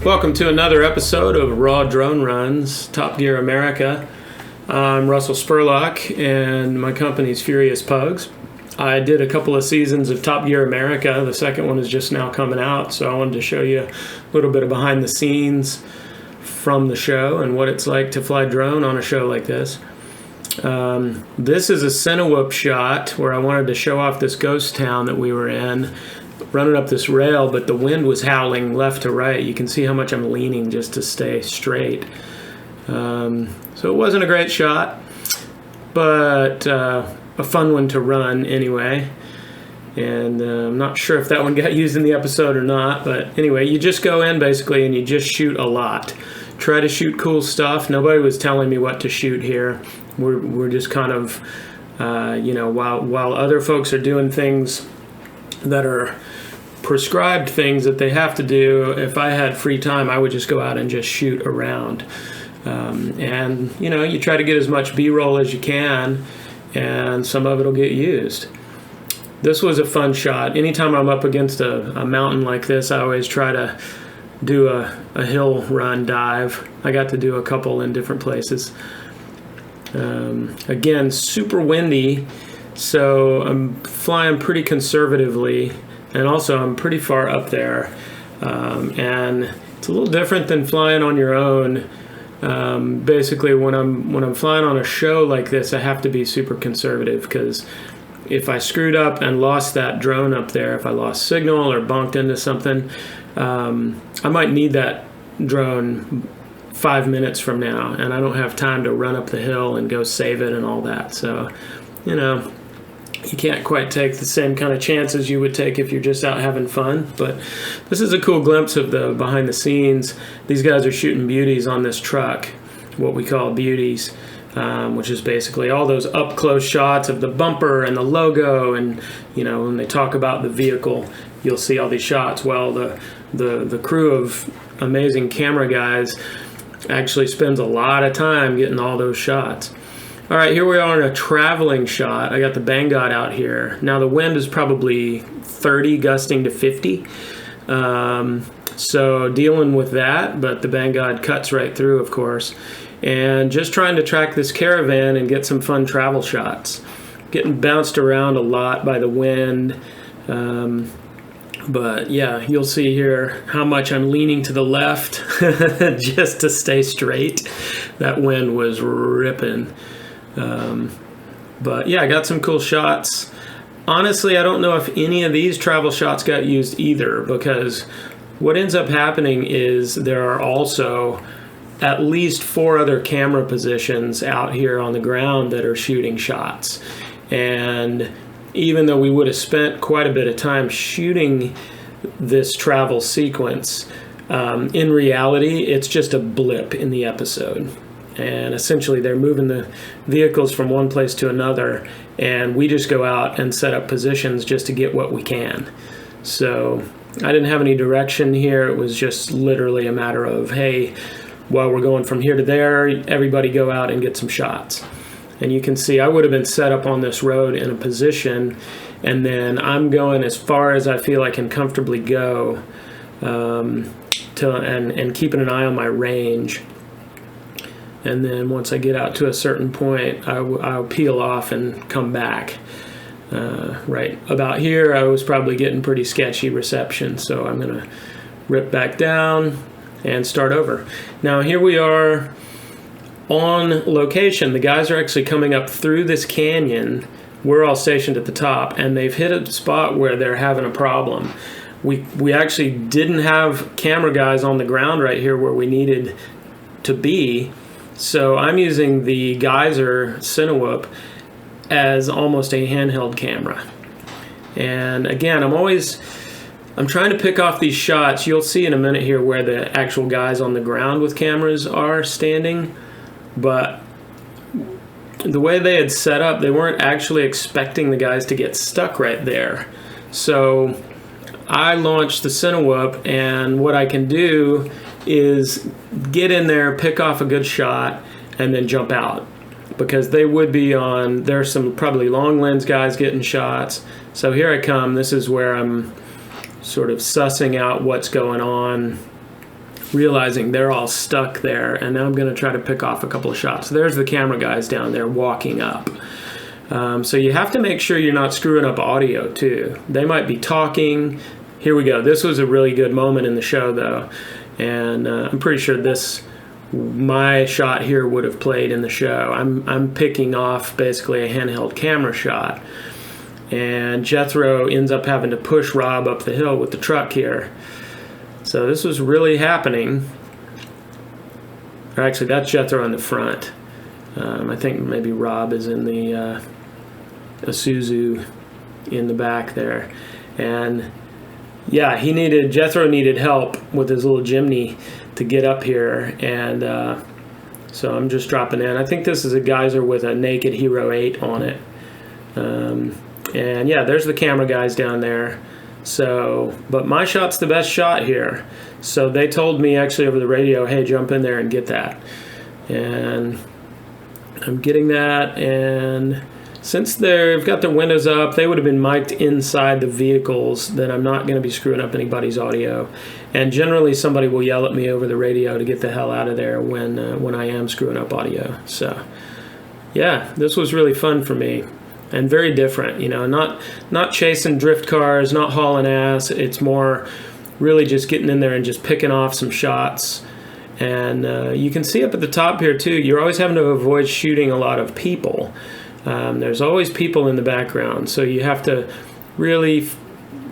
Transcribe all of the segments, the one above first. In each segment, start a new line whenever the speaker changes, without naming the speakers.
Welcome to another episode of Raw Drone Runs, Top Gear America. I'm Russell Spurlock and my company's Furious Pugs. I did a couple of seasons of Top Gear America. The second one is just now coming out, so I wanted to show you a little bit of behind the scenes from the show and what it's like to fly drone on a show like this. This is a Cinewhoop shot where I wanted to show off this ghost town that we were in, running up this rail, but the wind was howling left to right. You can see how much I'm leaning just to stay straight. So it wasn't a great shot, but a fun one to run anyway. And I'm not sure if that one got used in the episode or not, but anyway, you just go in basically and you just shoot a lot. Try to shoot cool stuff. Nobody was telling me what to shoot here. We're just kind of, while other folks are doing things that are prescribed things that they have to do, if I had free time, I would just go out and just shoot around. And you try to get as much B-roll as you can, and some of it will get used. This was a fun shot. Anytime I'm up against a mountain like this, I always try to do a hill run dive. I got to do a couple in different places. Again, super windy, so I'm flying pretty conservatively, and also I'm pretty far up there, and it's a little different than flying on your own. Basically, when I'm flying on a show like this, I have to be super conservative, because if I screwed up and lost that drone up there, if I lost signal or bumped into something, I might need that drone 5 minutes from now, and I don't have time to run up the hill and go save it and all that. So, you can't quite take the same kind of chances you would take if you're just out having fun. But this is a cool glimpse of the behind the scenes. These guys are shooting beauties on this truck, what we call beauties, which is basically all those up close shots of the bumper and the logo. And when they talk about the vehicle, you'll see all these shots. Well, the crew of amazing camera guys actually spends a lot of time getting all those shots. All right, here we are in a traveling shot. I got the BANGGOD out here. Now the wind is probably 30, gusting to 50. So dealing with that, but the BANGGOD cuts right through, of course. And just trying to track this caravan and get some fun travel shots. Getting bounced around a lot by the wind. But yeah, you'll see here how much I'm leaning to the left just to stay straight. That wind was ripping. But yeah, I got some cool shots. Honestly, I don't know if any of these travel shots got used either, because what ends up happening is there are also at least 4 other camera positions out here on the ground that are shooting shots. And even though we would have spent quite a bit of time shooting this travel sequence, in reality, it's just a blip in the episode. And essentially, they're moving the vehicles from one place to another, and we just go out and set up positions just to get what we can. So I didn't have any direction here. It was just literally a matter of, hey, while we're going from here to there, everybody go out and get some shots. And you can see I would have been set up on this road in a position, and then I'm going as far as I feel I can comfortably go, and keeping an eye on my range. And then once I get out to a certain point, I'll peel off and come back. Right about here, I was probably getting pretty sketchy reception, so I'm going to rip back down and start over. Now here we are on location. The guys are actually coming up through this canyon. We're all stationed at the top, and they've hit a spot where they're having a problem. We actually didn't have camera guys on the ground right here where we needed to be. So I'm using the Geyser Cinewhoop as almost a handheld camera. And again, I'm trying to pick off these shots. You'll see in a minute here where the actual guys on the ground with cameras are standing. But the way they had set up, they weren't actually expecting the guys to get stuck right there. So I launched the Cinewhoop, and what I can do is get in there, pick off a good shot, and then jump out. Because they would be on, there's some probably long lens guys getting shots. So here I come. This is where I'm sort of sussing out what's going on realizing they're all stuck there, and now I'm going to try to pick off a couple of shots. There's the camera guys down there walking up. So you have to make sure you're not screwing up audio too. They might be talking. Here we go. This was a really good moment in the show though, and I'm pretty sure my shot here would have played in the show. I'm picking off basically a handheld camera shot, and Jethro ends up having to push Rob up the hill with the truck here. So this was really happening. Or actually, that's Jethro in the front. I think maybe Rob is in the Isuzu in the back there. And yeah, Jethro needed help with his little Jimny to get up here. And so I'm just dropping in. I think this is a geyser with a naked Hero 8 on it. And yeah, there's the camera guys down there. So, but my shot's the best shot here. So they told me actually over the radio, hey, jump in there and get that. And I'm getting that, and since they've got their windows up, they would have been mic'd inside the vehicles, then I'm not going to be screwing up anybody's audio. And generally somebody will yell at me over the radio to get the hell out of there when I am screwing up audio. So yeah, this was really fun for me and very different, not chasing drift cars, not hauling ass. It's more really just getting in there and just picking off some shots. And you can see up at the top here too, you're always having to avoid shooting a lot of people. There's always people in the background, so you have to really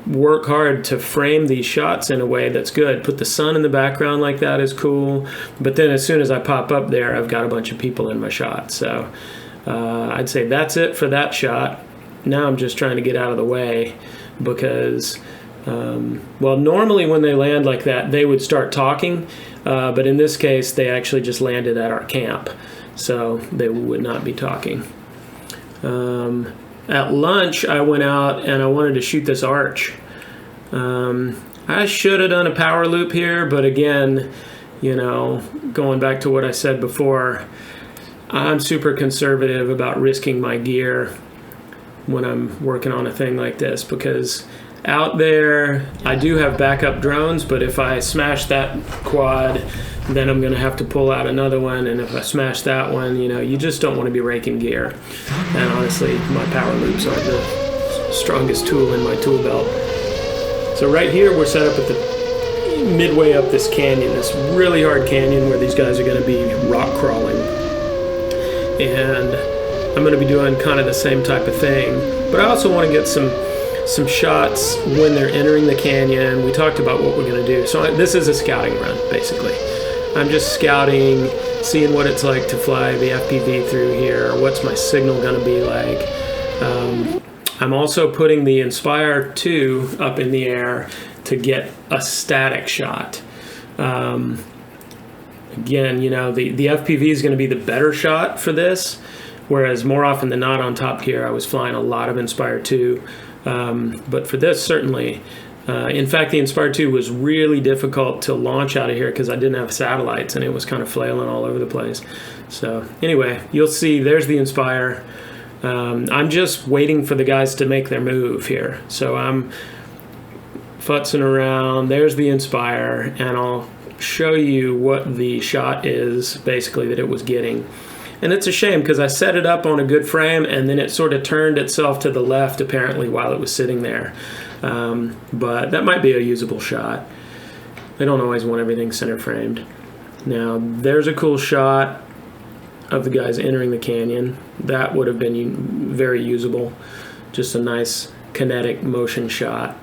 work hard to frame these shots in a way that's good. Put the sun in the background like that is cool, but then as soon as I pop up there, I've got a bunch of people in my shot. So I'd say that's it for that shot. Now I'm just trying to get out of the way because, well, normally when they land like that, they would start talking, but in this case, they actually just landed at our camp, so they would not be talking. At lunch, I went out and I wanted to shoot this arch. I should have done a power loop here, but again, going back to what I said before, I'm super conservative about risking my gear when I'm working on a thing like this, because out there, I do have backup drones, but if I smash that quad, then I'm going to have to pull out another one, and if I smash that one, you just don't want to be raking gear. And honestly, my power loops are the strongest tool in my tool belt. So right here, we're set up at the midway up this canyon, this really hard canyon where these guys are going to be rock crawling. And I'm going to be doing kind of the same type of thing, but I also want to get some shots when they're entering the canyon. We talked about what we're going to do. So this is a scouting run, basically. I'm just scouting, seeing what it's like to fly the FPV through here, what's my signal going to be like. I'm also putting the Inspire 2 up in the air to get a static shot. Again, the FPV is going to be the better shot for this, whereas more often than not on Top Gear, I was flying a lot of Inspire 2. But for this, certainly, in fact, the Inspire 2 was really difficult to launch out of here because I didn't have satellites and it was kind of flailing all over the place. So anyway, you'll see there's the Inspire. I'm just waiting for the guys to make their move here. So I'm futzing around. There's the Inspire, and I'll show you what the shot is, basically, that it was getting. And it's a shame because I set it up on a good frame and then it sort of turned itself to the left apparently while it was sitting there. But that might be a usable shot. They don't always want everything center framed. Now there's a cool shot of the guys entering the canyon. That would have been very usable. Just a nice kinetic motion shot.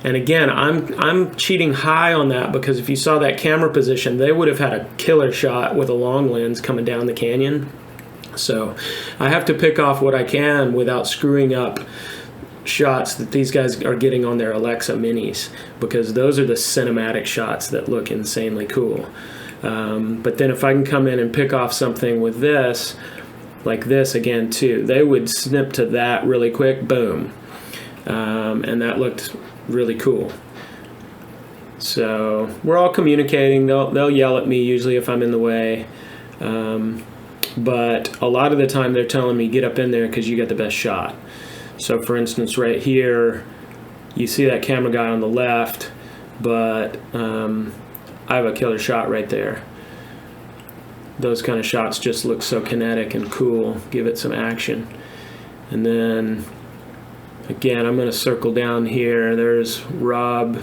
And again, I'm cheating high on that because if you saw that camera position, they would have had a killer shot with a long lens coming down the canyon. So I have to pick off what I can without screwing up shots that these guys are getting on their Alexa minis, because those are the cinematic shots that look insanely cool. But then if I can come in and pick off something with this, like this again too, they would snip to that really quick, boom. And that looked really cool. So we're all communicating. They'll yell at me usually if I'm in the way, but a lot of the time they're telling me get up in there because you got the best shot. So for instance, right here you see that camera guy on the left, but I have a killer shot right there. Those kind of shots just look so kinetic and cool, give it some action. And then again, I'm going to circle down here. There's Rob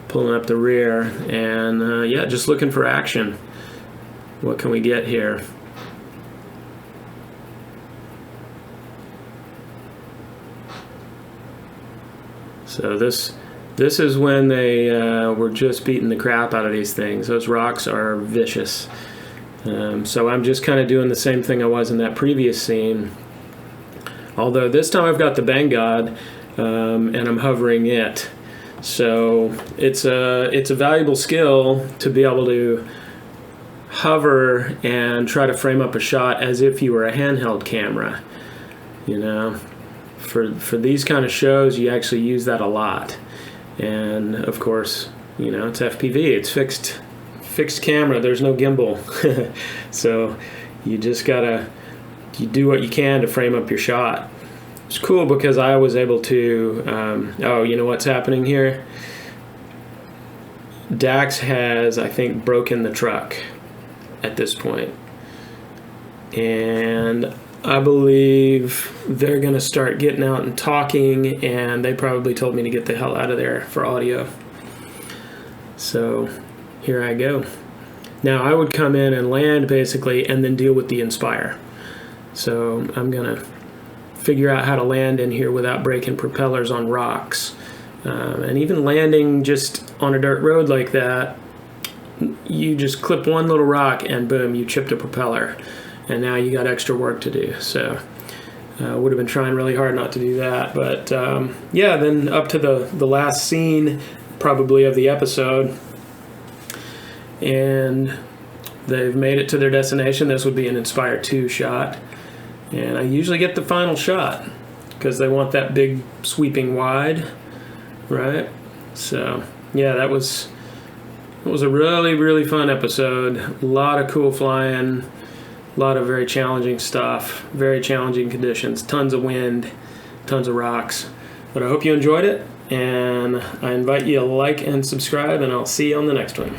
pulling up the rear, and yeah, just looking for action. What can we get here? So this is when they were just beating the crap out of these things. Those rocks are vicious. So I'm just kind of doing the same thing I was in that previous scene. Although this time I've got the BANGGOD and I'm hovering it. So it's a valuable skill to be able to hover and try to frame up a shot as if you were a handheld camera. You know, for these kind of shows, you actually use that a lot. And of course, you know, it's FPV, it's fixed camera, there's no gimbal. So you just gotta, you do what you can to frame up your shot. It's cool because I was able to, oh, you know what's happening here? Dax has, I think, broken the truck at this point. And I believe they're going to start getting out and talking, and they probably told me to get the hell out of there for audio. So here I go. Now I would come in and land basically and then deal with the Inspire. So I'm going to figure out how to land in here without breaking propellers on rocks. And even landing just on a dirt road like that, you just clip one little rock and boom, you chipped a propeller. And now you got extra work to do. So would have been trying really hard not to do that. But yeah, then up to the last scene probably of the episode. And they've made it to their destination. This would be an Inspire 2 shot. And I usually get the final shot because they want that big sweeping wide, right? So yeah, it was a really, really fun episode. A lot of cool flying, a lot of very challenging stuff, very challenging conditions, tons of wind, tons of rocks. But I hope you enjoyed it, and I invite you to like and subscribe, and I'll see you on the next one.